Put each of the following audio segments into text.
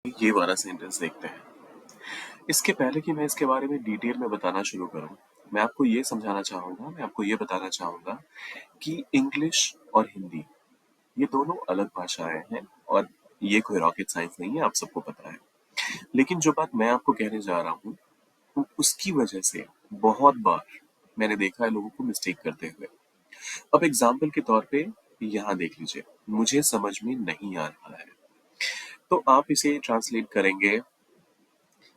ये वाला सेंटेंस देखते हैं। इसके पहले कि मैं इसके बारे में डिटेल में बताना शुरू करूँ, मैं आपको ये समझाना चाहूँगा, मैं आपको ये बताना चाहूँगा कि इंग्लिश और हिंदी ये दोनों अलग भाषाएँ हैं और ये कोई रॉकेट साइंस नहीं है, आप सबको पता है। लेकिन जो बात मैं आपको कहने जा रहा हूँ, उसकी वजह से बहुत बार मैंने देखा है लोगों को मिस्टेक करते हुए। अब एग्ज़ाम्पल के तौर पे यहाँ देख लीजिए, मुझे समझ में नहीं आ रहा है, तो आप इसे ट्रांसलेट करेंगे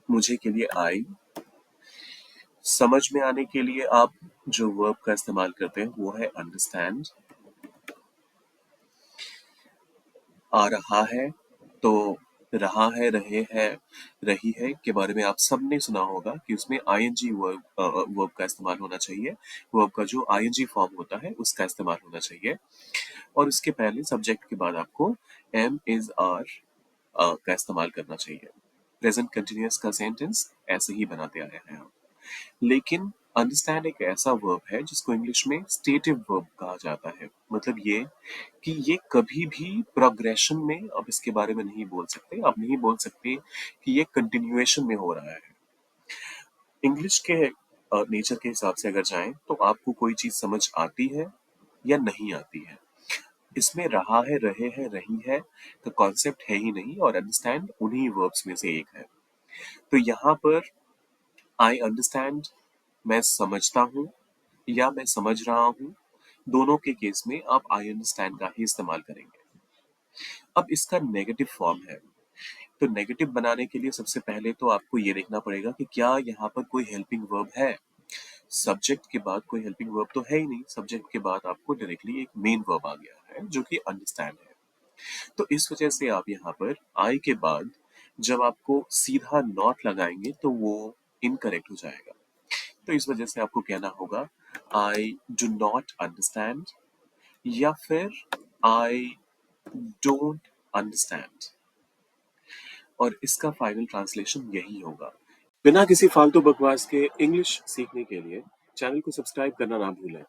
मुझे के लिए आई, समझ में आने के लिए आप जो वर्ब का इस्तेमाल करते हैं वो है अंडरस्टैंड। आ रहा है तो रहा है, रहे है, रही है के बारे में आप सबने सुना होगा कि उसमें आईएनजी वर्ब का इस्तेमाल होना चाहिए। वर्ब का जो आईएनजी फॉर्म होता है उसका इस्तेमाल होना चाहिए और उसके पहले सब्जेक्ट के बाद आपको एम इज आर का इस्तेमाल करना चाहिए। प्रेजेंट कंटिन्यूअस का सेंटेंस ऐसे ही बनाते आए हैं हम। लेकिन अंडरस्टैंड एक ऐसा वर्ब है जिसको इंग्लिश में स्टेटिव वर्ब कहा जाता है। मतलब ये कि ये कभी भी प्रोग्रेशन में आप इसके बारे में नहीं बोल सकते। आप नहीं बोल सकते कि ये कंटिन्यूएशन में हो रहा है। इंग्लिश के नेचर के हिसाब से अगर जाएं तो आपको कोई चीज समझ आती है या नहीं आती है। इसमें रहा है, रहे हैं, रही है का कॉन्सेप्ट है ही नहीं और अंडरस्टैंड उन्हीं वर्ब्स में से एक है। तो यहाँ पर आई अंडरस्टैंड, मैं समझता हूँ या मैं समझ रहा हूँ, दोनों के केस में आप आई अंडरस्टैंड का ही इस्तेमाल करेंगे। अब इसका नेगेटिव फॉर्म है, तो नेगेटिव बनाने के लिए सबसे पहले तो आपको ये देखना पड़ेगा कि क्या यहाँ पर कोई हेल्पिंग वर्ब है। सब्जेक्ट के बाद कोई हेल्पिंग वर्ब तो है ही नहीं, सब्जेक्ट के बाद आपको डायरेक्टली एक मेन वर्ब आ गया है जो कि अंडरस्टैंड है। तो इस वजह से आप यहाँ पर आई के बाद जब आपको सीधा नॉट लगाएंगे तो वो इनकरेक्ट हो जाएगा। तो इस वजह से आपको कहना होगा आई डू नॉट अंडरस्टैंड या फिर आई डोंट अंडरस्टैंड और इसका फाइनल ट्रांसलेशन यही होगा। बिना किसी फालतू बकवास के इंग्लिश सीखने के लिए चैनल को सब्सक्राइब करना ना भूलें।